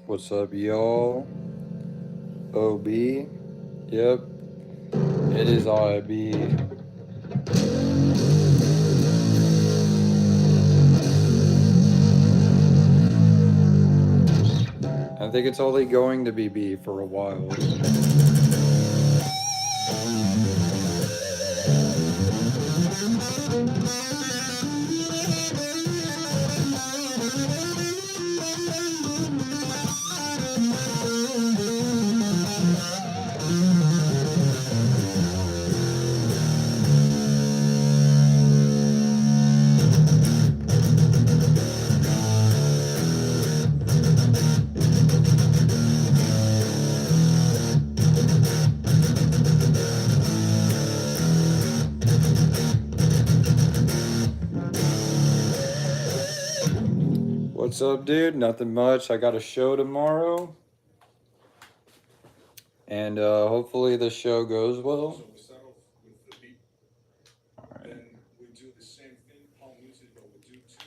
What's up, y'all? OB? Yep, it is IB. I think it's only going to be B for a while. What's up, dude? Nothing much. I got a show tomorrow. And hopefully the show goes well. So we start off with the beat. Alright. Then we do the same thing, palm music, but we do two.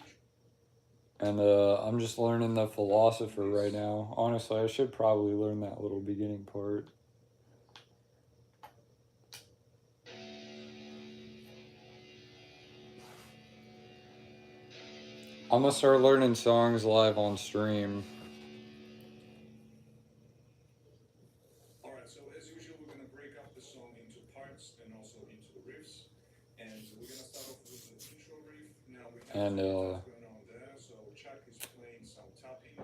And I'm just learning the philosopher right now. Honestly, I should probably learn that little beginning part. I'm gonna start learning songs live on stream. Alright, so as usual, we're going to break up the song into parts and also into the riffs. And we're going to start off with the intro riff. Now we have stuff going on there. So Chuck is playing some tapping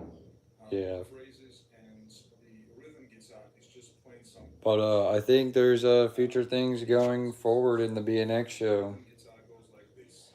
phrases, and the rhythm guitar is just playing some. But I think there's future things going forward in the BNX show. Guitar goes like this.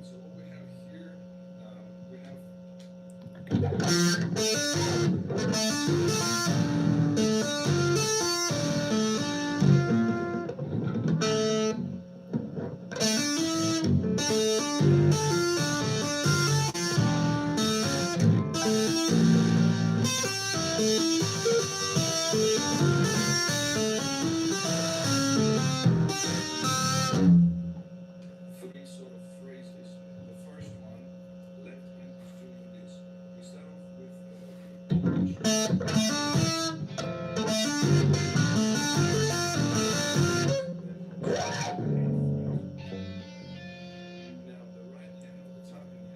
So what we have here, we have. Three sort of phrases. The first one, left hand is doing this. We start off with now the right hand or the tapping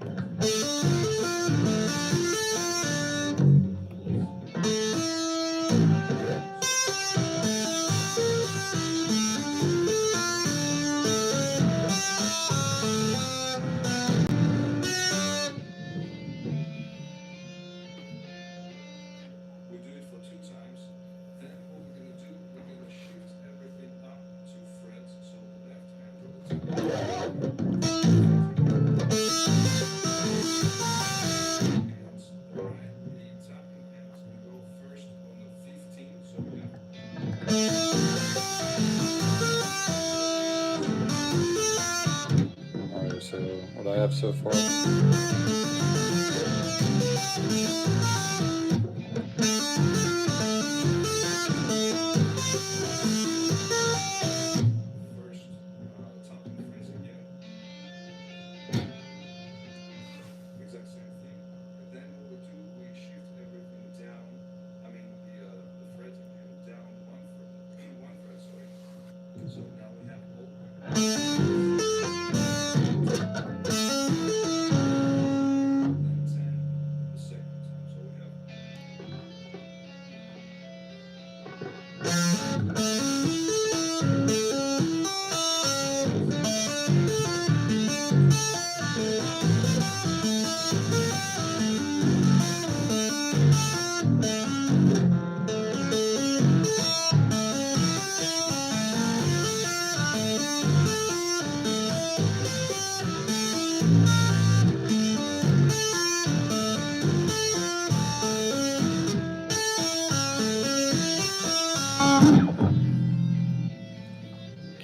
we do it for 2 times. Then what we're going to do, we're going to shift everything up 2 frets. So the left hand or the tapping and the right, the tapping hand is going to go first on the 15. So we have. Alright, so what I have so far. First tapping phrase again. Exact same thing. And then what we do, we shift everything down. I mean the fretting and down one fret, sorry. So now we have open.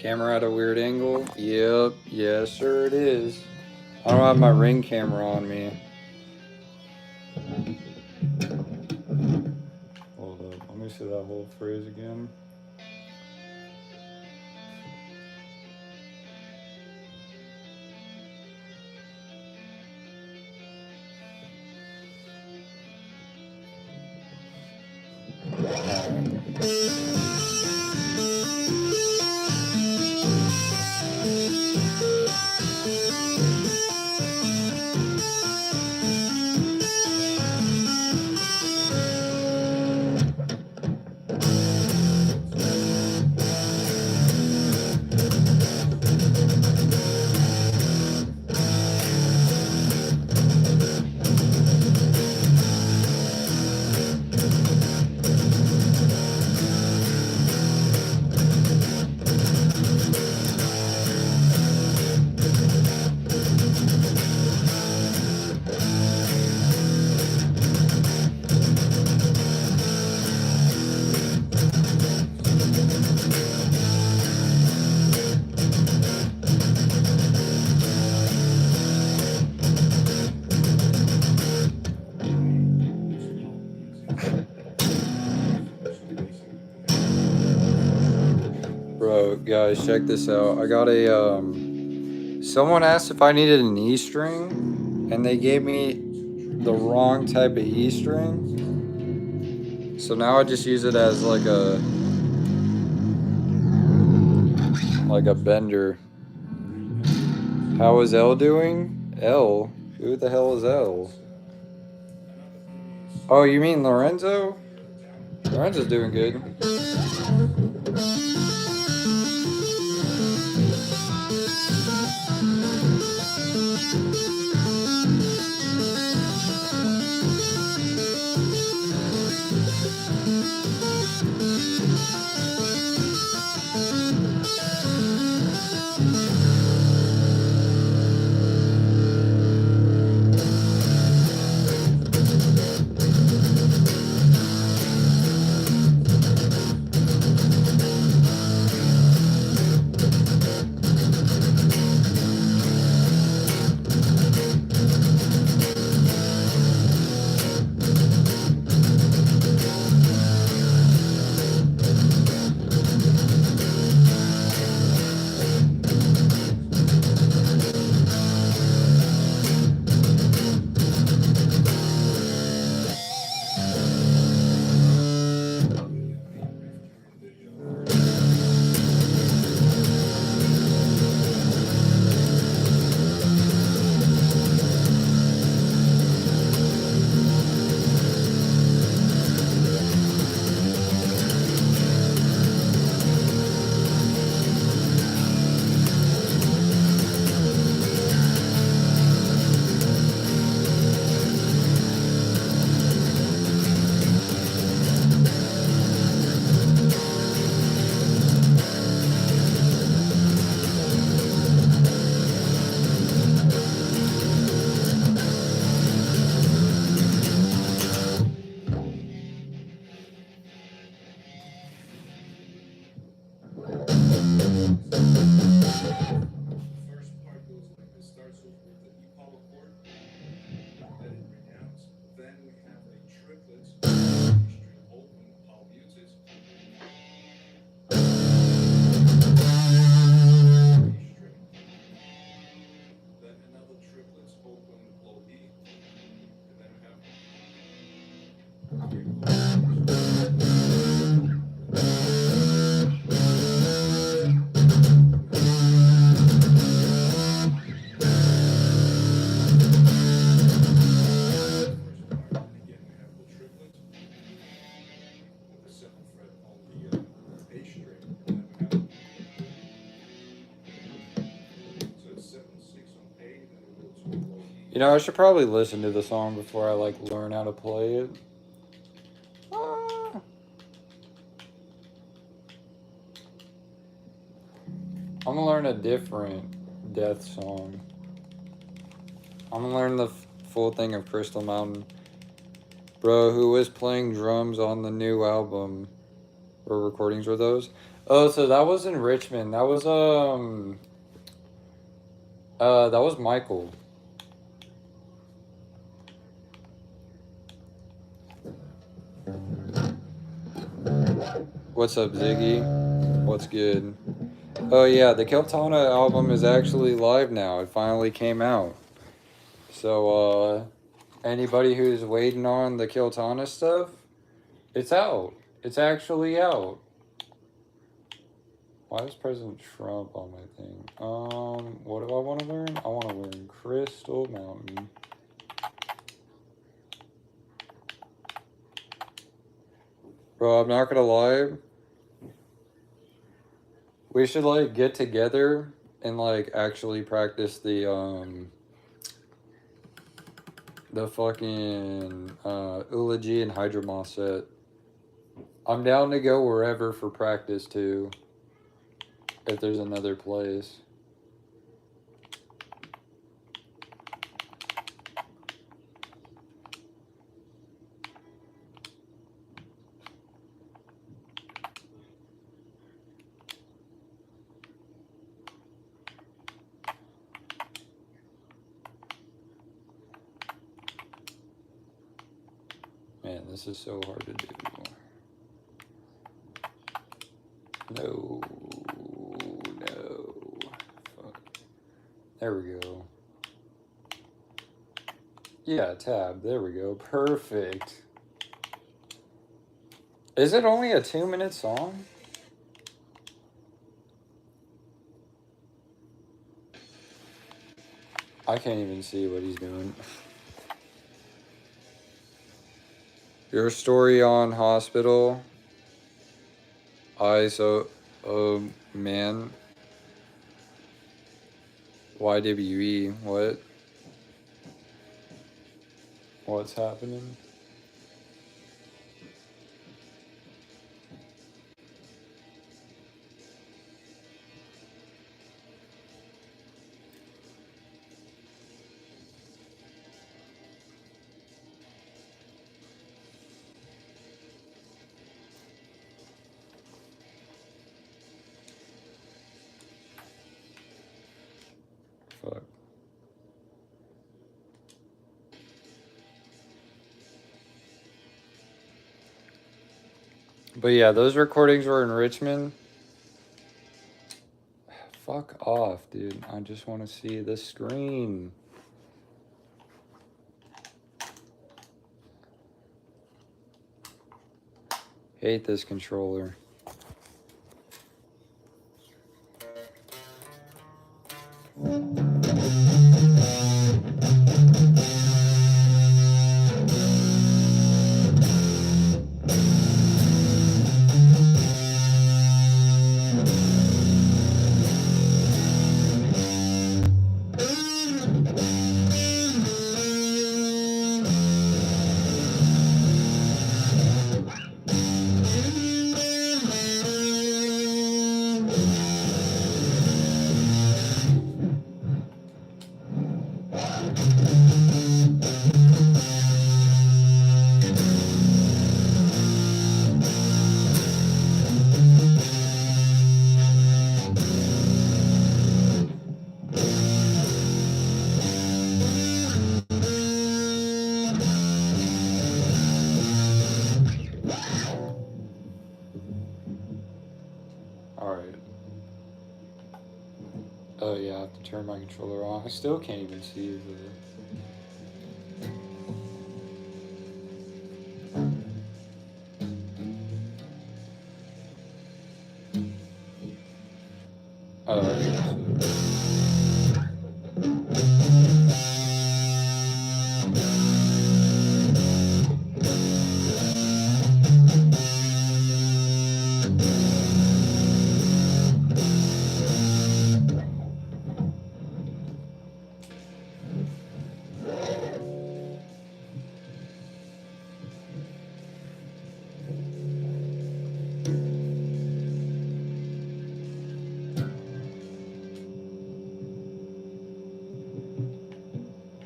Camera at a weird angle? Yep, yes sir it is. I don't have my Ring camera on me. Hold up, let me see that whole phrase again. Bro, guys, check this out. I got a someone asked if I needed an E string, and they gave me the wrong type of E string. So now I just use it as like a bender. How is L doing? L? Who the hell is L? Oh, you mean Lorenzo? Lorenzo's doing good. You know, I should probably listen to the song before I like learn how to play it. Ah. I'm gonna learn a different death song. I'm gonna learn the full thing of Crystal Mountain. Bro, who was playing drums on the new album? Or recordings were those? Oh, so that was in Richmond. That was Michael. What's up, Ziggy? What's good? Oh yeah, the Keltana album is actually live now. It finally came out. So anybody who's waiting on the Keltana stuff, it's out. It's actually out. Why is President Trump on my thing? What do I want to learn? I want to learn Crystal Mountain. Bro, I'm not gonna lie. We should like get together and like actually practice the fucking Eulogy and Hydromoss set. I'm down to go wherever for practice too. If there's another place. Man, this is so hard to do. No. Fuck. There we go. Yeah, tab. There we go. Perfect. Is it only a 2-minute song? I can't even see what he's doing. Your story on hospital. Man. YWE. What? What's happening? Fuck. But yeah, those recordings were in Richmond. Fuck off, dude. I just want to see the screen. Hate this controller. Alright. Oh yeah, I have to turn my controller on. I still can't even see the...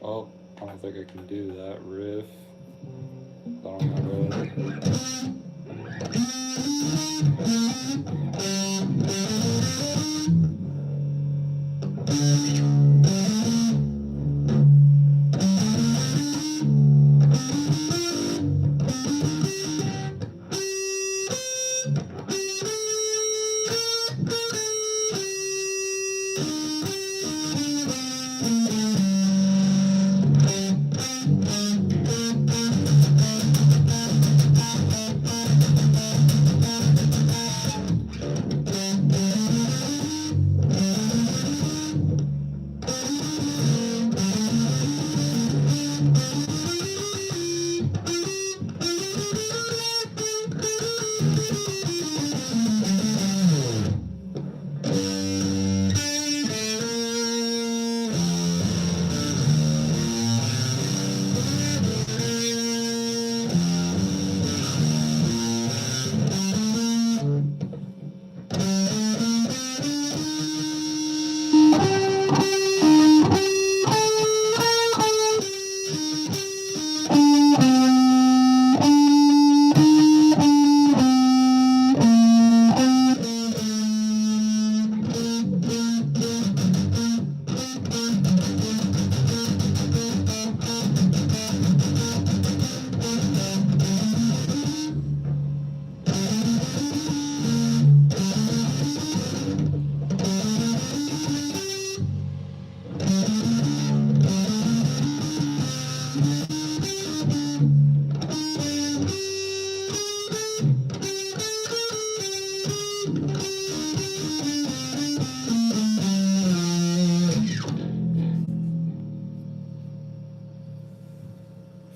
Oh, well, I don't think I can do that riff. I don't have a...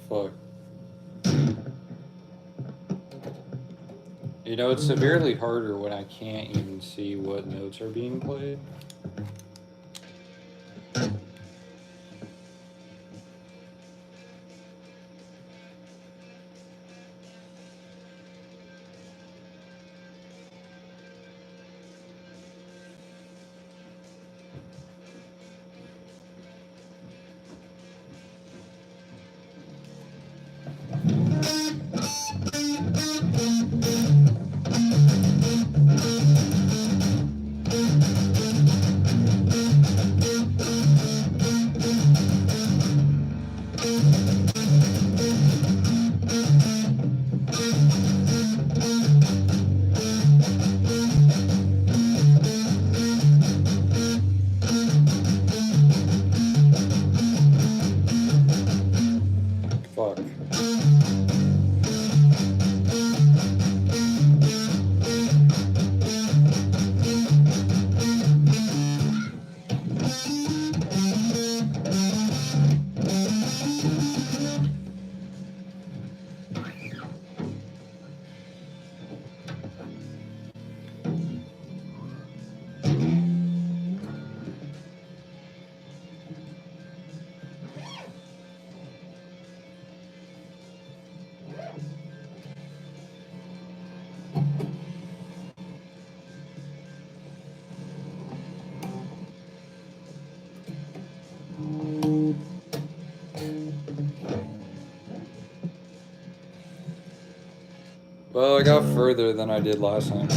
Fuck. You know, it's severely harder when I can't even see what notes are being played. Fuck. Well, I got further than I did last time.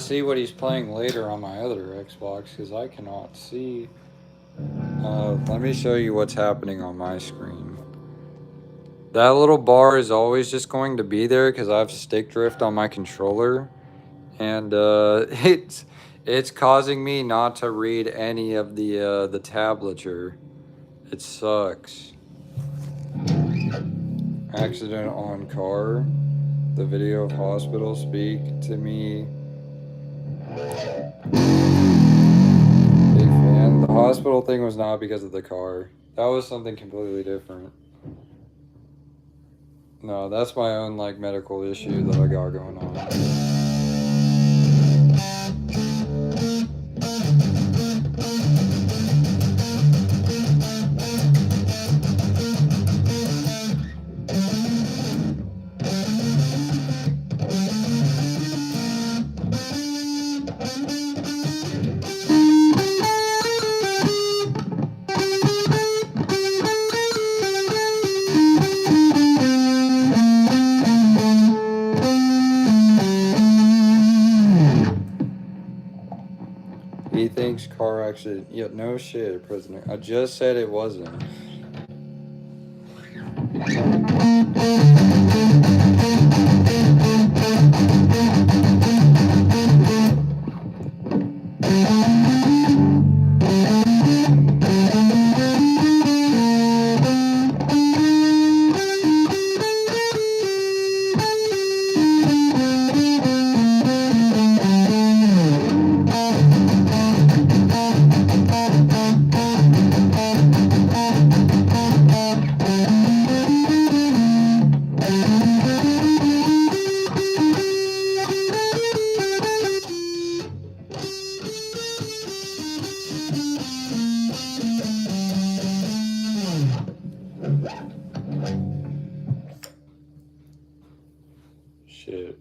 see what he's playing later on my other Xbox because I cannot see. Let me show you what's happening on my screen. That little bar is always just going to be there because I have stick drift on my controller, and it's causing me not to read any of the tablature. It sucks. Accident on car. The video of hospital speak to me. Big fan. The hospital thing was not because of the car. That was something completely different. No, that's my own like medical issue that I got going on. He thinks car accident. Yeah, no shit, prisoner. I just said it wasn't. Shit.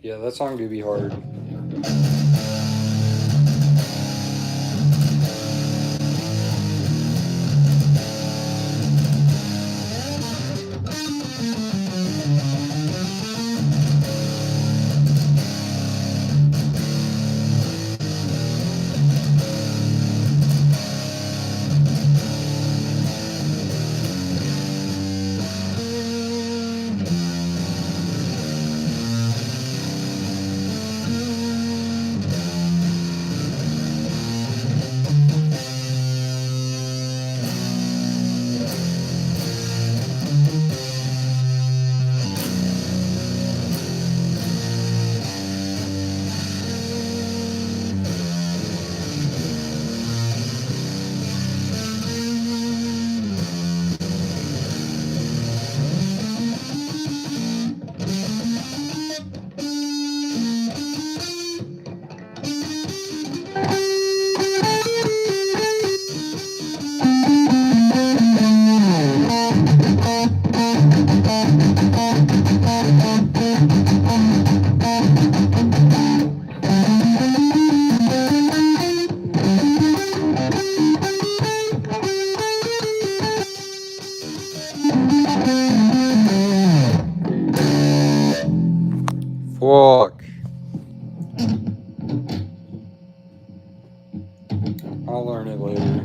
Yeah, that song do be hard. Fuck. I'll learn it later.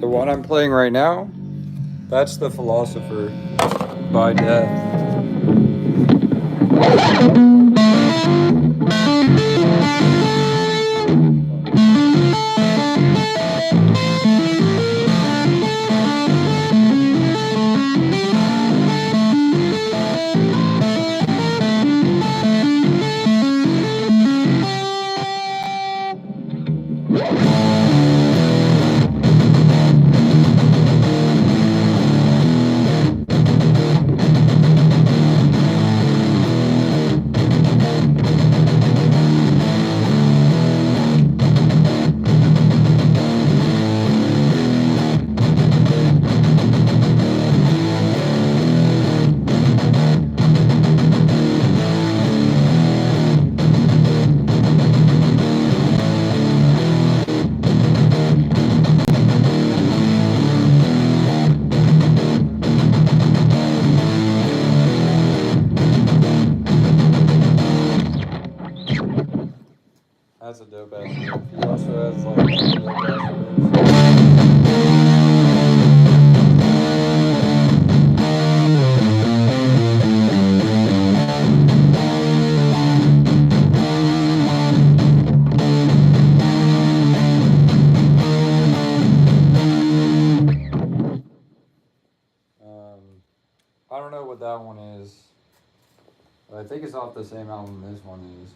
The one I'm playing right now, that's The Philosopher by Death. has a dope ass riff. He also has like a dope ass riff. I don't know what that one is. But I think it's off the same album this one is.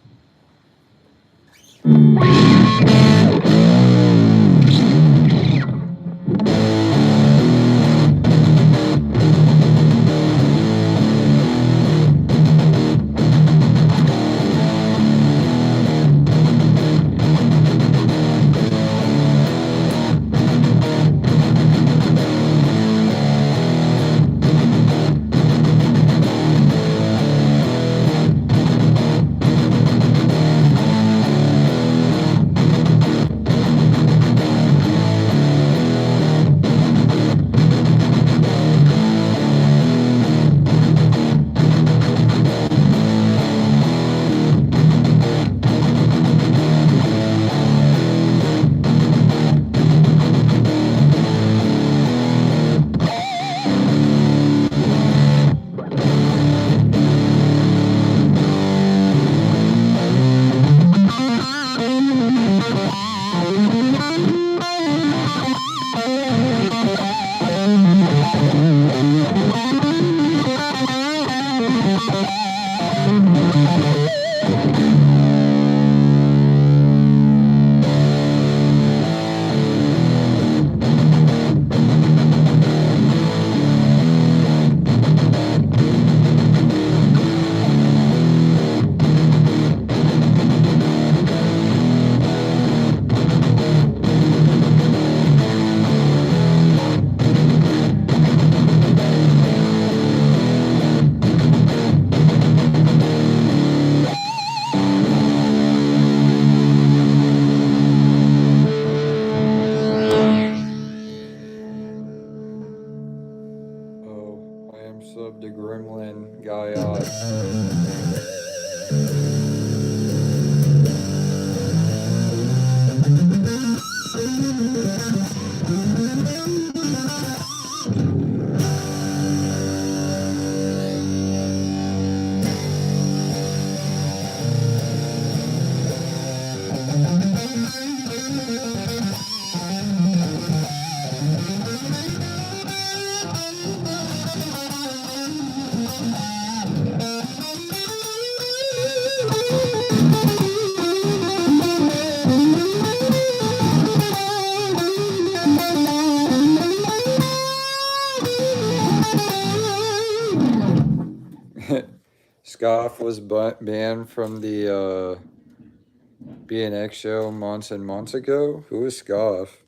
Oh, I am sub to Gremlin Guy Scoff was banned from the BNX show months and months ago. Who is Scoff?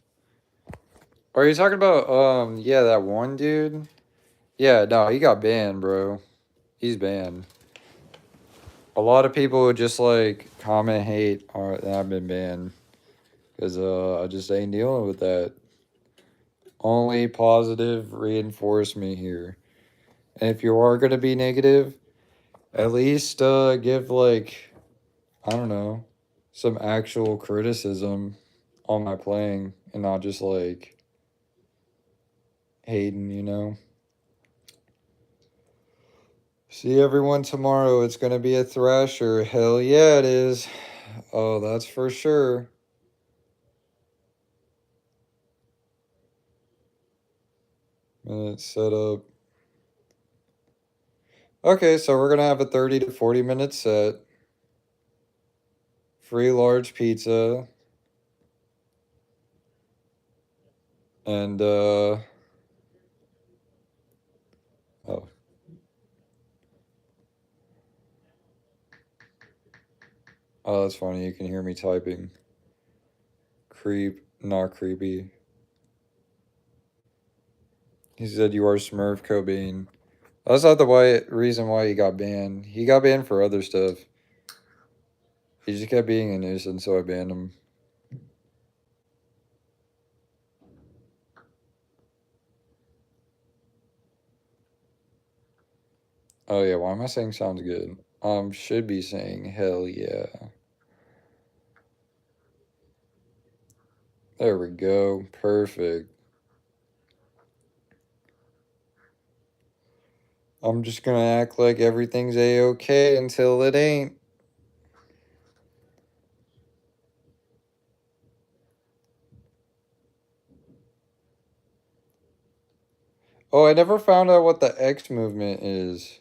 Are you talking about yeah, that one dude? Yeah, no, he got banned, bro. He's banned. A lot of people would just like comment hate that I've been banned because I just ain't dealing with that. Only positive reinforcement here. And if you are gonna be negative, at least give like I don't know some actual criticism on my playing and not just like hating, you know. See everyone tomorrow. It's gonna be a thrasher. Hell yeah, it is. Oh, that's for sure. Minute set up. Okay, so we're gonna have a 30 to 40 minute set. Free large pizza. And oh. Oh, that's funny. You can hear me typing. Not creepy. He said you are Smurf Cobain. That's not the reason why he got banned. He got banned for other stuff. He just kept being a nuisance, so I banned him. Oh yeah, why am I saying sounds good? Should be saying hell yeah. There we go. Perfect. I'm just gonna act like everything's a-okay until it ain't. Oh, I never found out what the X movement is.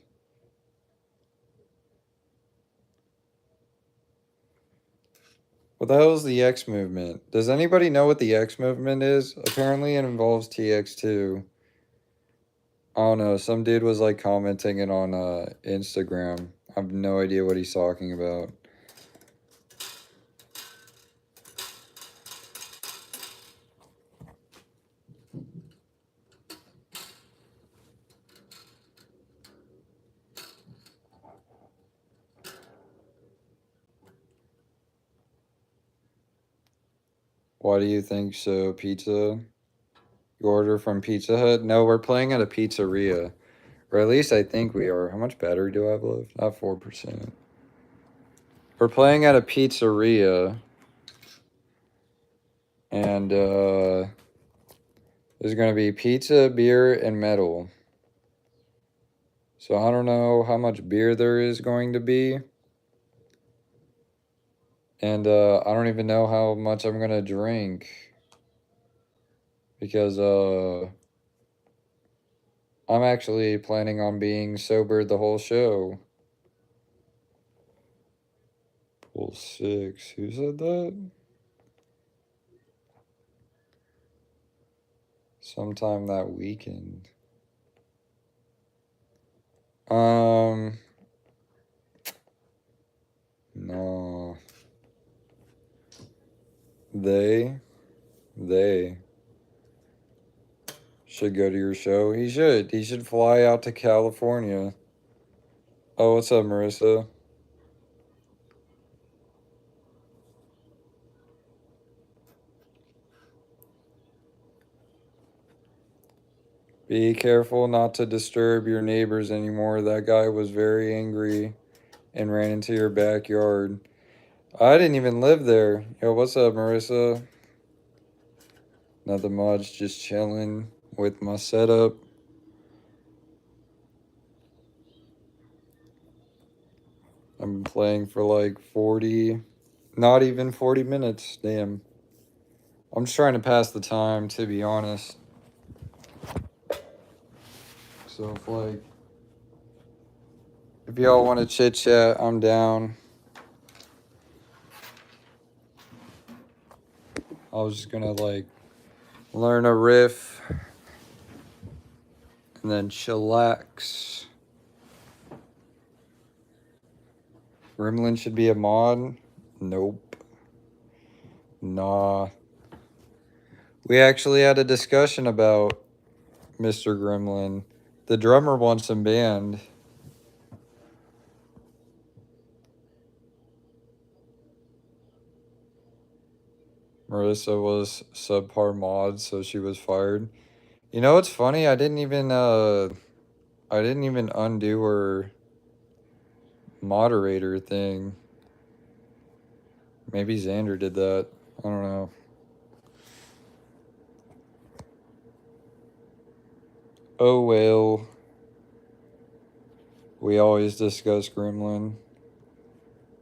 What the hell is the X movement? Does anybody know what the X movement is? Apparently it involves TX2. I don't know. Some dude was like commenting it on Instagram. I have no idea what he's talking about. Why do you think so, pizza? You order from Pizza Hut? No, we're playing at a pizzeria. Or at least I think we are. How much battery do I have left? Not 4%. We're playing at a pizzeria. And there's going to be pizza, beer, and metal. So I don't know how much beer there is going to be. And I don't even know how much I'm going to drink. Because I'm actually planning on being sober the whole show. Pool 6. Who said that? Sometime that weekend. No. They should go to your show. He should. He should fly out to California. Oh, what's up, Marissa? Be careful not to disturb your neighbors anymore. That guy was very angry and ran into your backyard. I didn't even live there. Yo, what's up, Marissa? Nothing much, just chilling with my setup. I've been playing for like 40, not even 40 minutes. Damn. I'm just trying to pass the time, to be honest. So if y'all want to chit chat, I'm down. I was just gonna like learn a riff and then chillax. Gremlin should be a mod? Nope. Nah. We actually had a discussion about Mr. Gremlin. The drummer wants him banned. Marissa was subpar mod, so she was fired. You know what's funny? I didn't even undo her moderator thing. Maybe Xander did that. I don't know. Oh well. We always discuss Gremlin.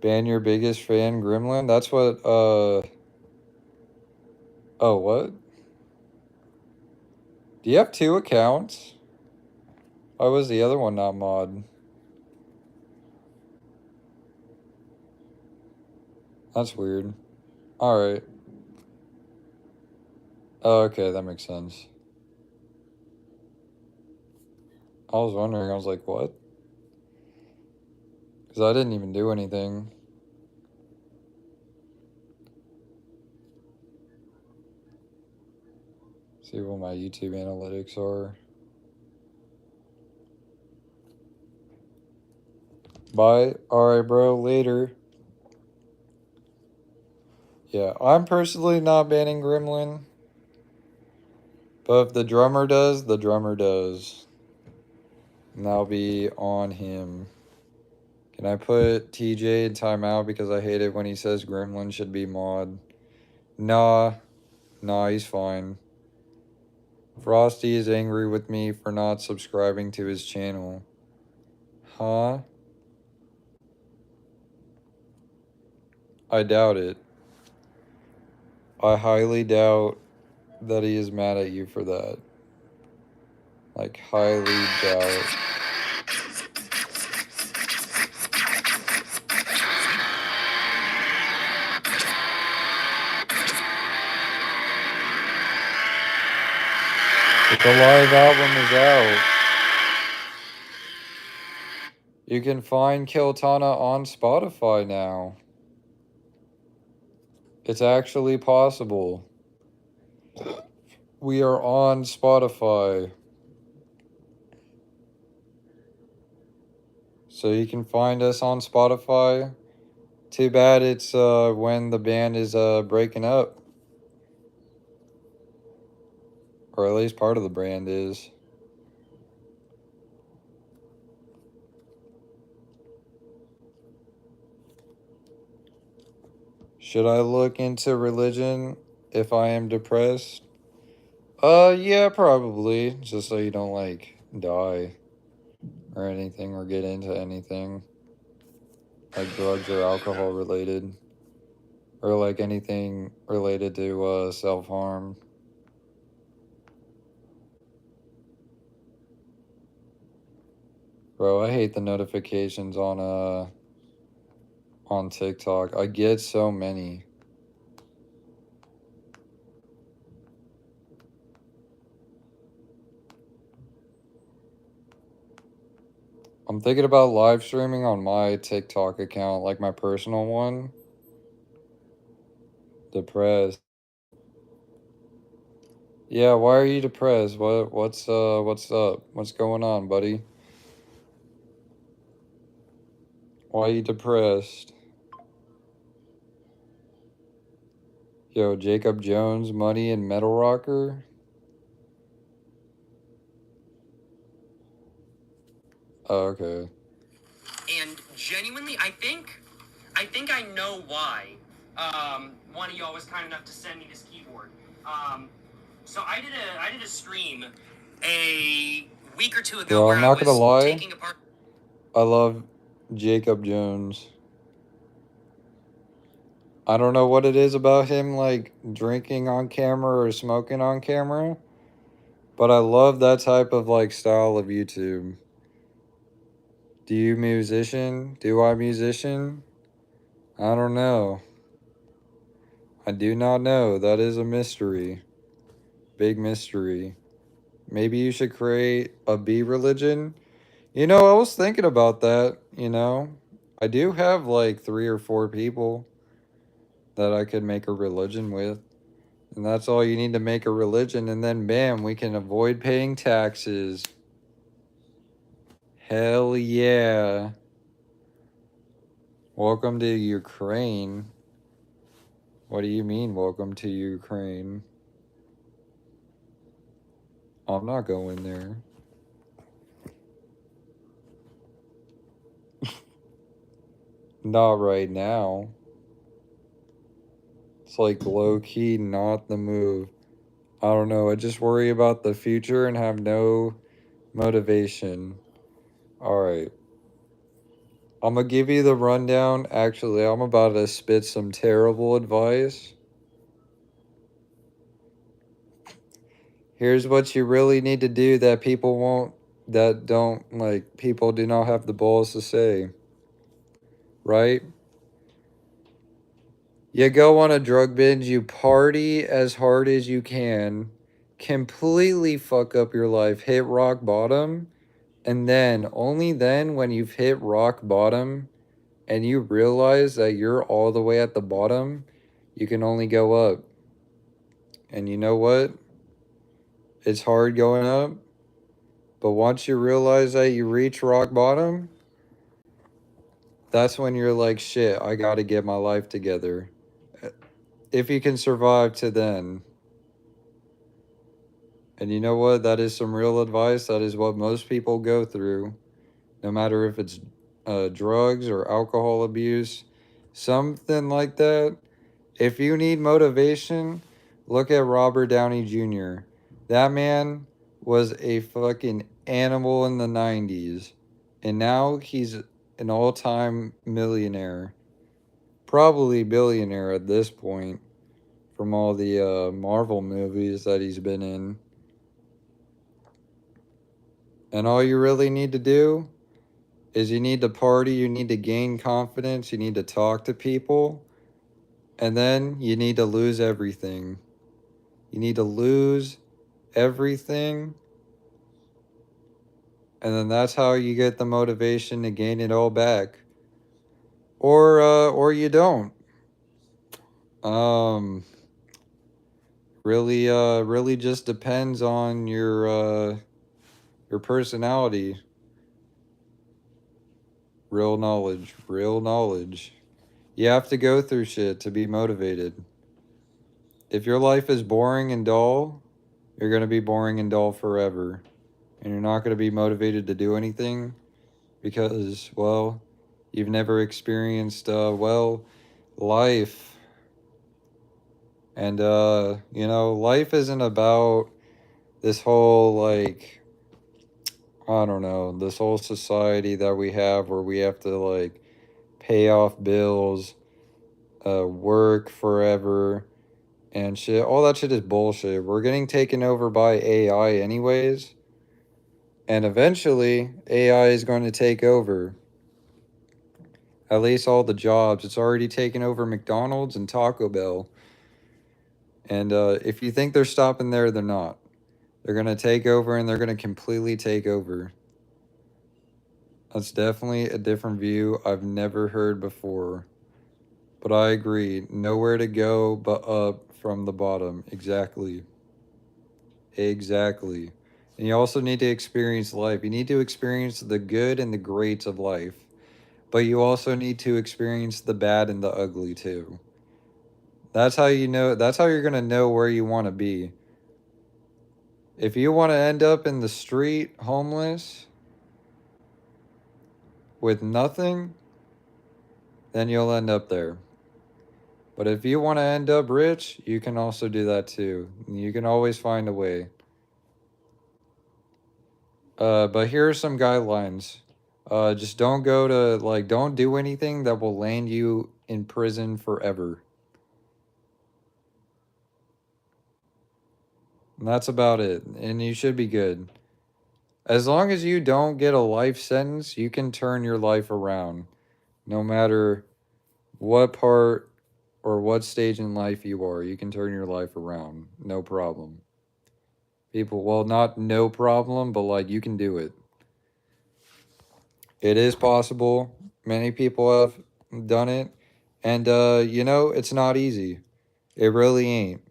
Ban your biggest fan, Gremlin? That's what oh, what? Do you have 2 accounts? Why was the other one not mod? That's weird. Alright. Oh, okay, that makes sense. I was wondering, I was like, what? Because I didn't even do anything. See what my YouTube analytics are. Bye. Alright, bro. Later. Yeah, I'm personally not banning Gremlin. But if the drummer does, the drummer does. And that'll be on him. Can I put TJ in timeout because I hate it when he says Gremlin should be mod? Nah. Nah, he's fine. Frosty is angry with me for not subscribing to his channel. Huh? I doubt it. I highly doubt that he is mad at you for that. Like, highly doubt. But the live album is out. You can find Kiltana on Spotify now. It's actually possible. We are on Spotify. So you can find us on Spotify. Too bad it's when the band is breaking up. Or at least part of the band is. Should I look into religion if I am depressed? Yeah, probably. Just so you don't, like, die or anything or get into anything. Like drugs or alcohol related. Or, like, anything related to self-harm. Bro, I hate the notifications on TikTok. I get so many. I'm thinking about live streaming on my TikTok account, like my personal one. Depressed. Yeah, why are you depressed? What's up? What's going on, buddy? Why are you depressed? Yo, Jacob Jones, Money and Metal Rocker? Oh, okay. And genuinely, I think I know why. One of y'all was kind enough to send me this keyboard. So I did a stream a week or two ago Bro, where I'm not I gonna was lie. taking apart. I love Jacob Jones. I don't know what it is about him, like drinking on camera or smoking on camera, but I love that type of like style of YouTube. Do you musician? Do I musician? I don't know. I do not know. That is a mystery. Big mystery. Maybe you should create a bee religion. You know, I was thinking about that, you know. I do have like 3 or 4 people that I could make a religion with. And that's all you need to make a religion. And then, bam, we can avoid paying taxes. Hell yeah. Welcome to Ukraine. What do you mean, welcome to Ukraine? I'm not going there. Not right now. It's like low key not the move. I don't know. I just worry about the future and have no motivation. Alright. I'm gonna give you the rundown. Actually, I'm about to spit some terrible advice. Here's what you really need to do that people won't, that don't, like, people do not have the balls to say. Right? You go on a drug binge, you party as hard as you can, completely fuck up your life, hit rock bottom, and then, only then, when you've hit rock bottom and you realize that you're all the way at the bottom, you can only go up. And you know what? It's hard going up, but once you realize that you reach rock bottom, that's when you're like, shit, I gotta get my life together. If you can survive to then. And you know what? That is some real advice. That is what most people go through, no matter if it's drugs or alcohol abuse, something like that. If you need motivation, Look at Robert Downey Jr. That man was a fucking animal in the 90s. And now he's an all time millionaire. Probably billionaire at this point from all the Marvel movies that he's been in. And all you really need to do is you need to party, you need to gain confidence, you need to talk to people, and then you need to lose everything. You need to lose everything, and then that's how you get the motivation to gain it all back. Or you don't. Um really just depends on your personality. Real knowledge, real knowledge. You have to go through shit to be motivated. If your life is boring and dull, you're going to be boring and dull forever. And you're not going to be motivated to do anything because, well, you've never experienced, life. And, life isn't about this whole, I don't know, this whole society that we have where we have to, pay off bills, work forever, and shit. All that shit is bullshit. We're getting taken over by AI anyways. And eventually, AI is going to take over at least all the jobs. It's already taken over McDonald's and Taco Bell. And if you think they're stopping there, they're not. They're going to take over and they're going to completely take over. That's definitely a different view I've never heard before. But I agree. Nowhere to go but up from the bottom. Exactly. Exactly. And you also need to experience life. You need to experience the good and the greats of life. But you also need to experience the bad and the ugly too. That's how you're going to know where you want to be. If you want to end up in the street homeless with nothing, then you'll end up there. But if you want to end up rich, you can also do that too. You can always find a way. But here are some guidelines. Just don't go to, don't do anything that will land you in prison forever. And that's about it. And you should be good. As long as you don't get a life sentence, you can turn your life around. No matter what part or what stage in life you are, you can turn your life around. No problem. People, well, not no problem, but you can do it. It is possible. Many people have done it. And, it's not easy. It really ain't.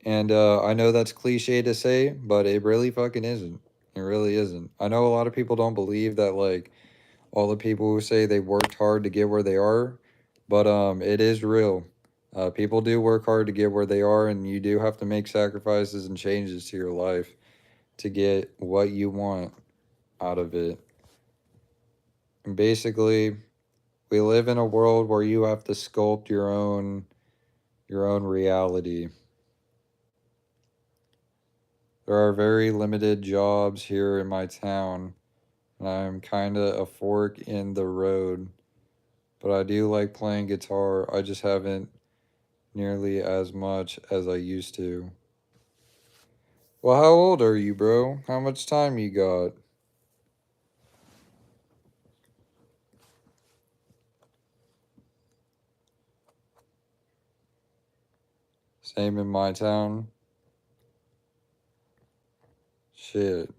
And I know that's cliche to say, but it really fucking isn't. It really isn't. I know a lot of people don't believe that, all the people who say they worked hard to get where they are, but it is real. People do work hard to get where they are, and you do have to make sacrifices and changes to your life to get what you want out of it. And basically, we live in a world where you have to sculpt your own reality. There are very limited jobs here in my town, and I'm kind of a fork in the road. But I do like playing guitar. I just haven't nearly as much as I used to. Well, how old are you, bro? How much time you got? Same in my town. Shit.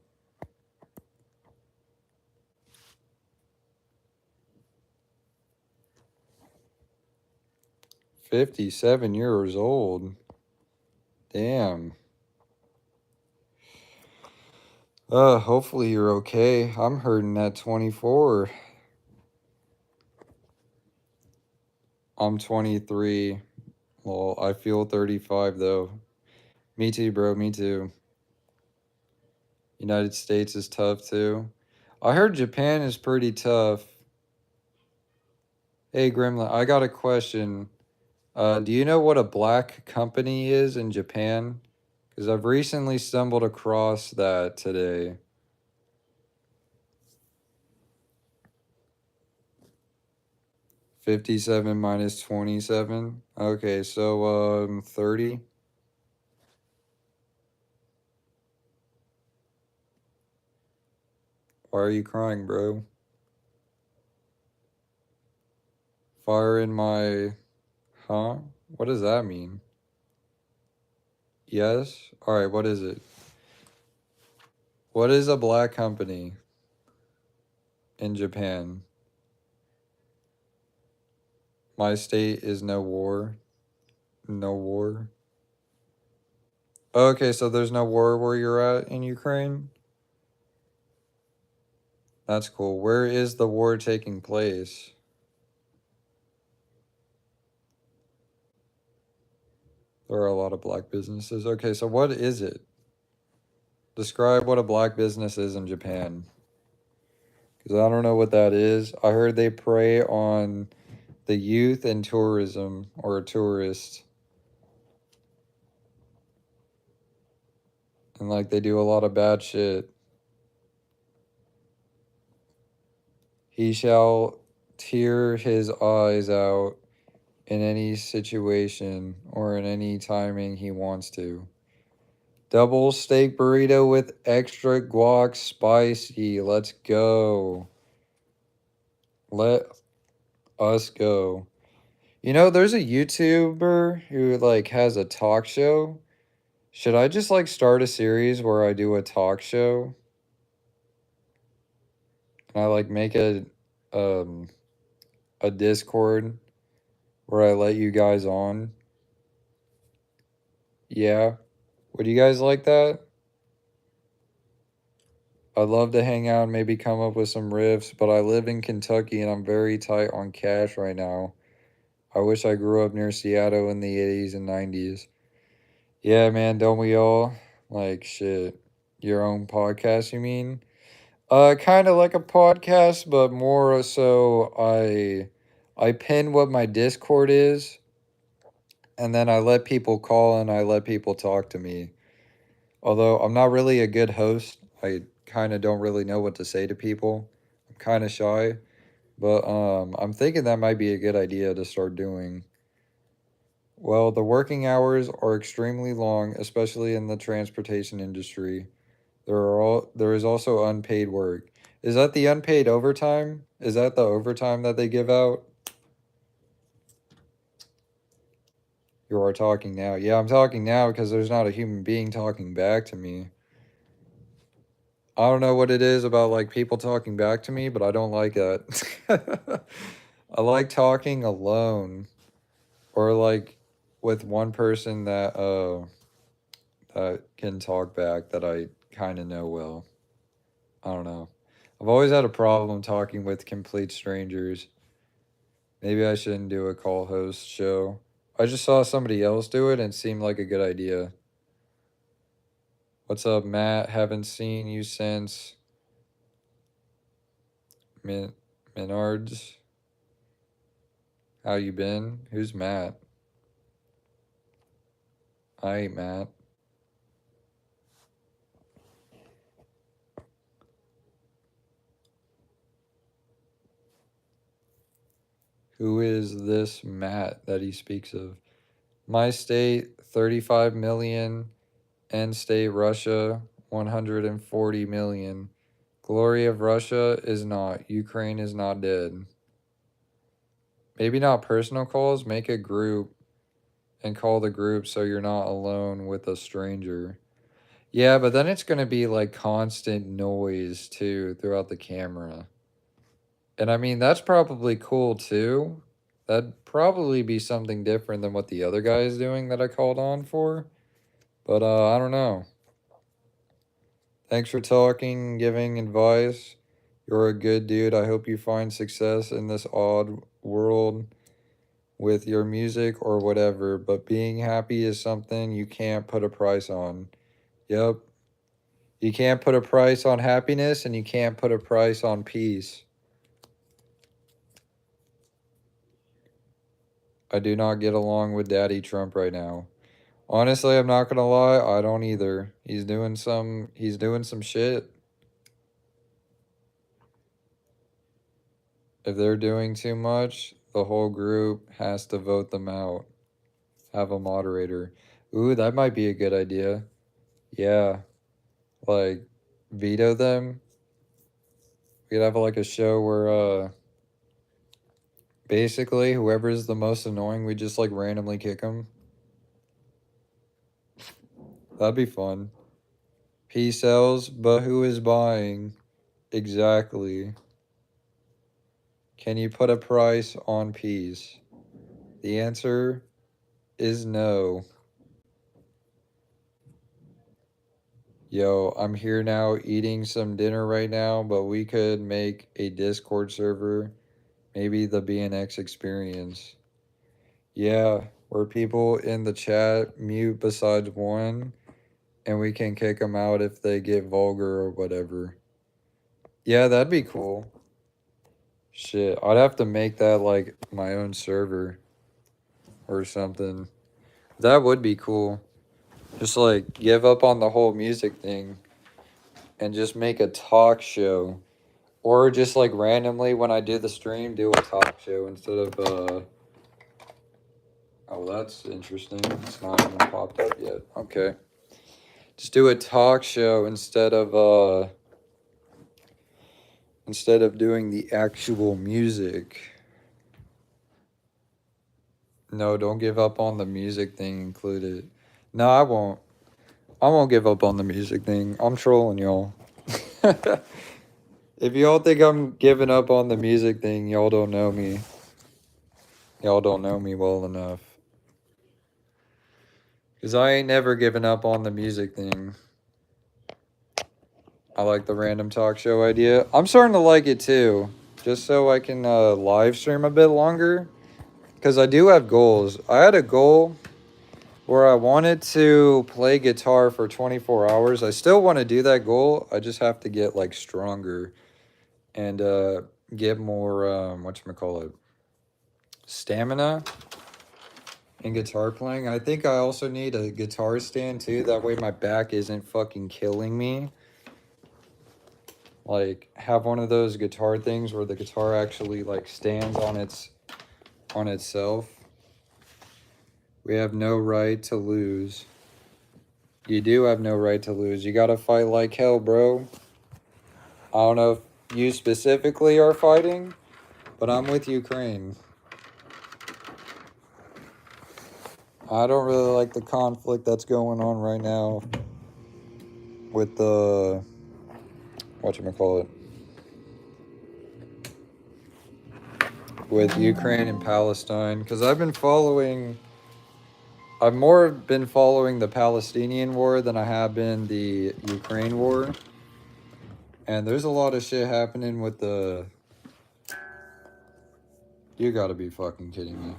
57 years old. Damn. Hopefully you're okay. I'm hurting at 24. I'm 23. Well, I feel 35 though. Me too, bro. Me too. United States is tough too. I heard Japan is pretty tough. Hey, Gremlin, I got a question. Do you know what a black company is in Japan? Because I've recently stumbled across that today. $57 minus $27. Okay, so 30. Why are you crying, bro? Fire in my... Huh? What does that mean? Yes? Alright, what is it? What is a black company in Japan? My state is no war. No war. Okay, so there's no war where you're at in Ukraine? That's cool. Where is the war taking place? There are a lot of black businesses. Okay, so what is it? Describe what a black business is in Japan. Because I don't know what that is. I heard they prey on the youth and tourism or tourists. And like they do a lot of bad shit. He shall tear his eyes out in any situation or in any timing he wants to. Double steak burrito with extra guac spicy. Let's go. Let us go. You know, there's a YouTuber who like has a talk show. Should I just like start a series where I do a talk show? And I like make a Discord where I let you guys on? Yeah. Would you guys like that? I'd love to hang out and maybe come up with some riffs, but I live in Kentucky and I'm very tight on cash right now. I wish I grew up near Seattle in the 80s and 90s. Yeah, man, don't we all? Like, shit. Your own podcast, you mean? Kind of like a podcast, but more so I pin what my Discord is, and then I let people call and I let people talk to me. Although I'm not really a good host, I kind of don't really know what to say to people. I'm kind of shy, but I'm thinking that might be a good idea to start doing. Well, the working hours are extremely long, especially in the transportation industry. There is also unpaid work. Is that the unpaid overtime? Is that the overtime that they give out? You are talking now. Yeah, I'm talking now because there's not a human being talking back to me. I don't know what it is about like people talking back to me, but I don't like that. I like talking alone or like with one person that can talk back that I kind of know well. I don't know. I've always had a problem talking with complete strangers. Maybe I shouldn't do a call host show. I just saw somebody else do it and it seemed like a good idea. What's up, Matt? Haven't seen you since Menards. How you been? Who's Matt? I ain't Matt. Who is this Matt that he speaks of? My state, 35 million. End state, Russia, 140 million. Glory of Russia is not. Ukraine is not dead. Maybe not personal calls. Make a group and call the group so you're not alone with a stranger. Yeah, but then it's going to be like constant noise too throughout the camera. And I mean, that's probably cool too. That'd probably be something different than what the other guy is doing that I called on for. But I don't know. Thanks for talking, giving advice. You're a good dude. I hope you find success in this odd world with your music or whatever. But being happy is something you can't put a price on. Yep. You can't put a price on happiness and you can't put a price on peace. I do not get along with Daddy Trump right now. Honestly, I'm not gonna lie, I don't either. He's doing some shit. If they're doing too much, the whole group has to vote them out. Have a moderator. Ooh, that might be a good idea. Yeah. Like, veto them. We could have like a show where basically whoever's the most annoying, we just like randomly kick them. That'd be fun. P sells, but who is buying? Exactly. Can you put a price on peas? The answer is no. Yo, I'm here now eating some dinner right now, but we could make a Discord server, maybe the BNX experience. Yeah, where people in the chat mute besides one, and we can kick them out if they get vulgar or whatever. Yeah, that'd be cool. Shit, I'd have to make that like my own server or something. That would be cool. Just like give up on the whole music thing and just make a talk show. Or just like randomly when I do the stream, do a talk show instead of oh, that's interesting. It's not even popped up yet. Okay. Just do a talk show instead of doing the actual music. No, don't give up on the music thing included. No, I won't. I won't give up on the music thing. I'm trolling y'all. If y'all think I'm giving up on the music thing, y'all don't know me. Y'all don't know me well enough. Because I ain't never given up on the music thing. I like the random talk show idea. I'm starting to like it too. Just so I can live stream a bit longer. Because I do have goals. I had a goal where I wanted to play guitar for 24 hours. I still want to do that goal. I just have to get like stronger and get more whatchamacallit, stamina in guitar playing. I think I also need a guitar stand too. That way my back isn't fucking killing me. Like have one of those guitar things where the guitar actually like stands on itself. We have no right to lose. You do have no right to lose. You gotta fight like hell, bro. I don't know if you specifically are fighting, but I'm with Ukraine. I don't really like the conflict that's going on right now with the whatchamacallit, with Ukraine and Palestine, because I've more been following the Palestinian war than I have been the Ukraine war. And there's a lot of shit happening with the... You gotta be fucking kidding me.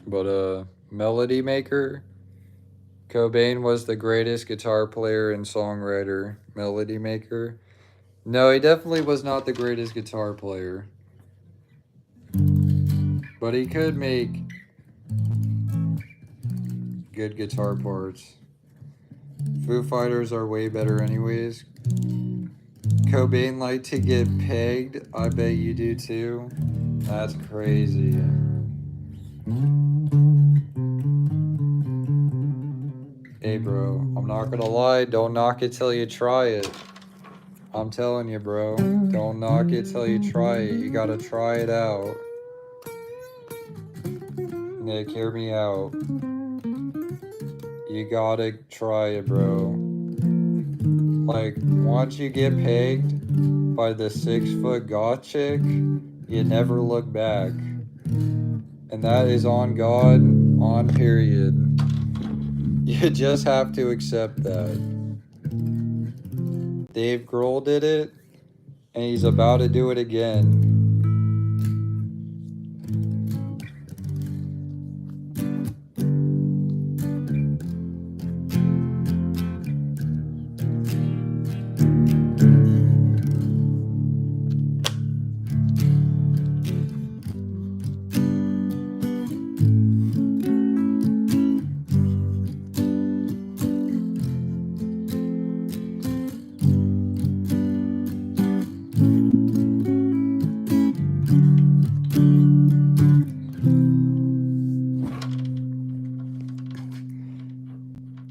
But Melody Maker, Cobain was the greatest guitar player and songwriter. Melody Maker. No, he definitely was not the greatest guitar player. But he could make good guitar parts. Foo Fighters are way better anyways. Cobain liked to get pegged. I bet you do too. That's crazy. Hey bro, I'm not gonna lie, don't knock it till you try it. I'm telling you bro, don't knock it till you try it. You gotta try it out. Nick, hear me out. You gotta try it bro. Like, once you get pegged by the 6-foot goth chick, you never look back. And that is on God, on period. You just have to accept that. Dave Grohl did it, and he's about to do it again.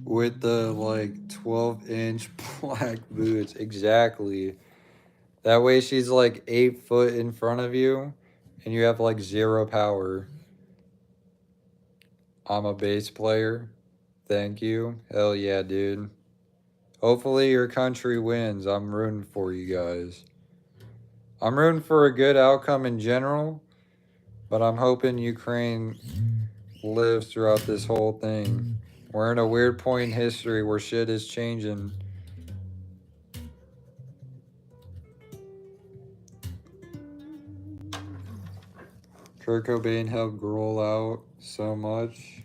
With the like 12-inch black boots, exactly. That way she's like 8 foot in front of you and you have like 0 power. I'm a bass player. Thank you. Hell yeah, dude. Hopefully your country wins. I'm rooting for you guys. I'm rooting for a good outcome in general, but I'm hoping Ukraine lives throughout this whole thing. We're in a weird point in history where shit is changing. Kurt Cobain helped Grohl out so much.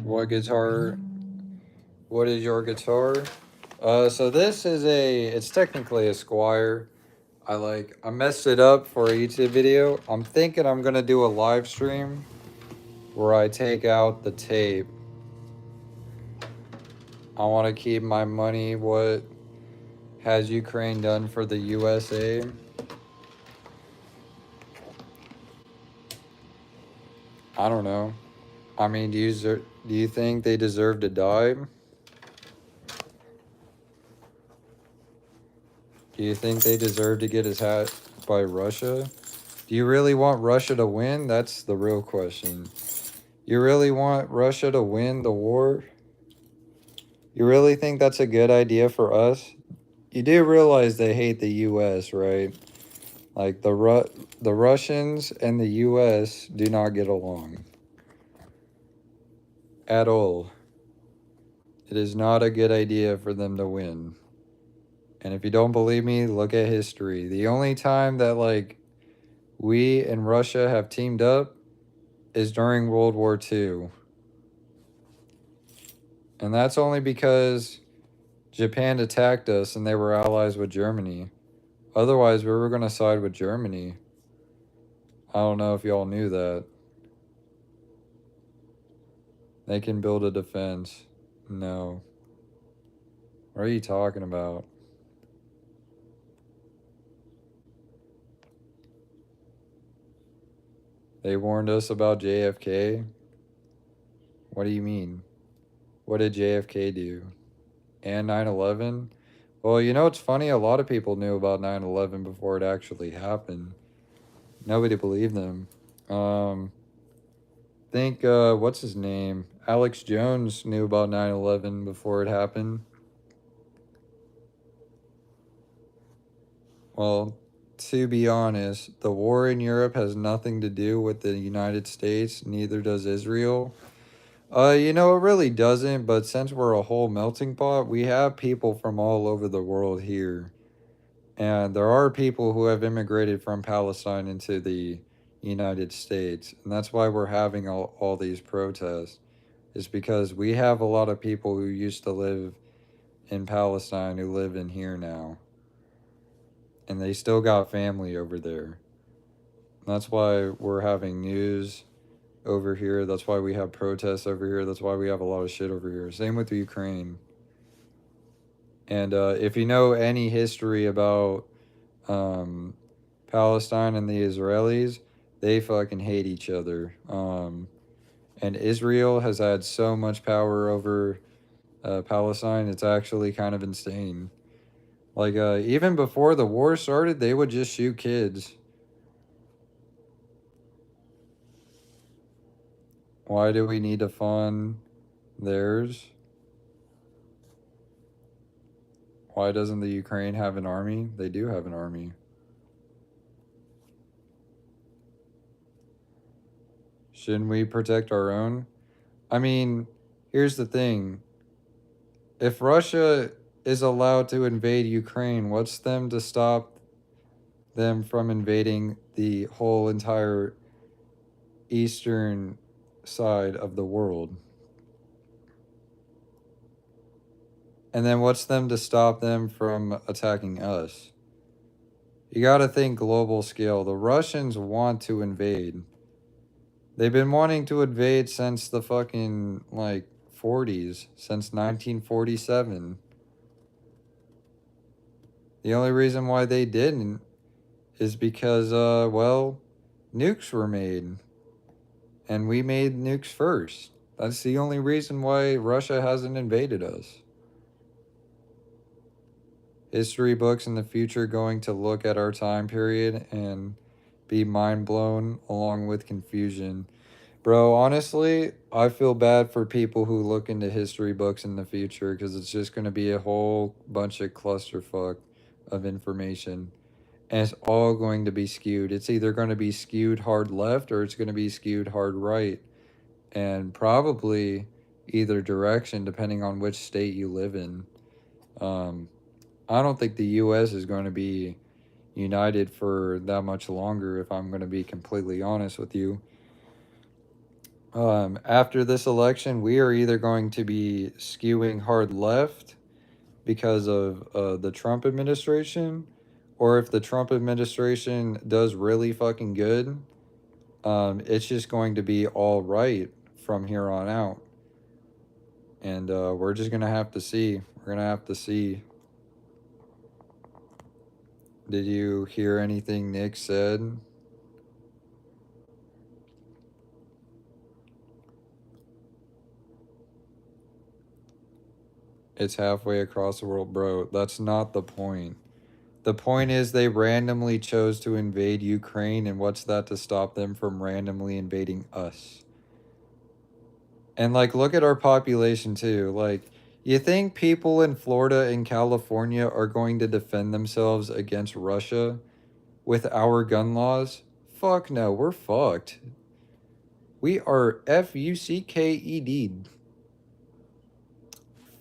What guitar? What is your guitar? So this is it's technically a Squire. I messed it up for a YouTube video. I'm thinking I'm gonna do a live stream where I take out the tape. I want to keep my money. What has Ukraine done for the USA? I don't know. I mean, do you think they deserve to die? Do you think they deserve to get his hat by Russia? Do you really want Russia to win? That's the real question. You really want Russia to win the war? You really think that's a good idea for us? You do realize they hate the US, right? Like the Russians and the US do not get along at all. It is not a good idea for them to win. And if you don't believe me, look at history. The only time that like we and Russia have teamed up is during World War II. And that's only because Japan attacked us and they were allies with Germany. Otherwise, we were going to side with Germany. I don't know if y'all knew that. They can build a defense. No. What are you talking about? They warned us about JFK? What do you mean? What did JFK do? And 9/11? Well, you know, it's funny. A lot of people knew about 9/11 before it actually happened. Nobody believed them. Think, what's his name? Alex Jones knew about 9/11 before it happened. Well, to be honest, the war in Europe has nothing to do with the United States, neither does Israel. You know, it really doesn't, but since we're a whole melting pot, we have people from all over the world here. And there are people who have immigrated from Palestine into the United States. And that's why we're having all these protests, is because we have a lot of people who used to live in Palestine who live in here now. And they still got family over there. That's why we're having news over here. That's why we have protests over here. That's why we have a lot of shit over here. Same with Ukraine. And if you know any history about Palestine and the Israelis, they fucking hate each other. And Israel has had so much power over Palestine, it's actually kind of insane. Like, even before the war started, they would just shoot kids. Why do we need to fund theirs? Why doesn't the Ukraine have an army? They do have an army. Shouldn't we protect our own? I mean, here's the thing. If Russia is allowed to invade Ukraine, what's them to stop them from invading the whole entire eastern side of the world? And then what's them to stop them from attacking us? You gotta think global scale. The Russians want to invade. They've been wanting to invade since the fucking, like, 40s, since 1947. The only reason why they didn't is because, well, nukes were made. And we made nukes first. That's the only reason why Russia hasn't invaded us. History books in the future going to look at our time period and be mind blown along with confusion. Bro, honestly, I feel bad for people who look into history books in the future because it's just going to be a whole bunch of clusterfuck of information. And it's all going to be skewed. It's either going to be skewed hard left or it's going to be skewed hard right. And probably either direction depending on which state you live in. I don't think the U.S. is going to be united for that much longer, if I'm going to be completely honest with you. After this election, we are either going to be skewing hard left because of the Trump administration, or if the Trump administration does really fucking good, it's just going to be all right from here on out. And we're just going to have to see. We're going to have to see. Did you hear anything Nick said? It's halfway across the world, bro. That's not the point. The point is they randomly chose to invade Ukraine, and what's that to stop them from randomly invading us? And, like, look at our population, too. Like, you think people in Florida and California are going to defend themselves against Russia with our gun laws? Fuck no, we're fucked. We are F-U-C-K-E-D.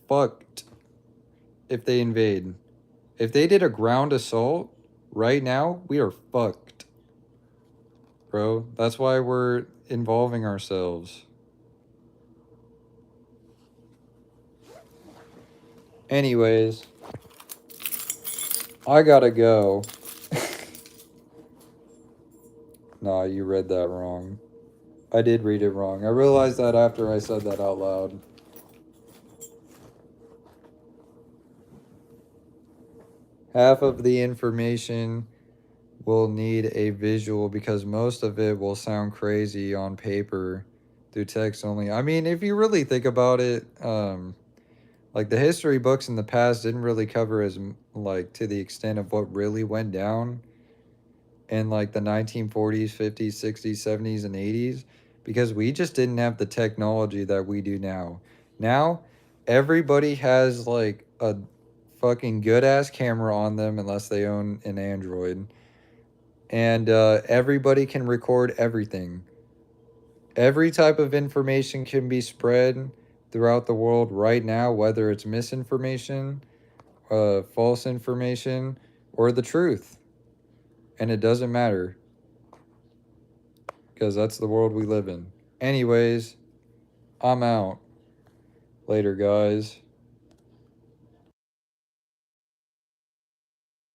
Fucked if they invade. If they did a ground assault right now, we are fucked. Bro, that's why we're involving ourselves. Anyways, I gotta go. Nah, you read that wrong. I did read it wrong. I realized that after I said that out loud. Half of the information will need a visual because most of it will sound crazy on paper through text only. I mean, if you really think about it, Like the history books in the past didn't really cover as like to the extent of what really went down in like the 1940s, 50s, 60s, 70s, and 80s because we just didn't have the technology that we do now. Now, everybody has like a fucking good ass camera on them unless they own an Android. And everybody can record everything. Every type of information can be spread throughout the world right now, whether it's misinformation, false information, or the truth. And it doesn't matter because that's the world we live in. Anyways, I'm out. Later, guys.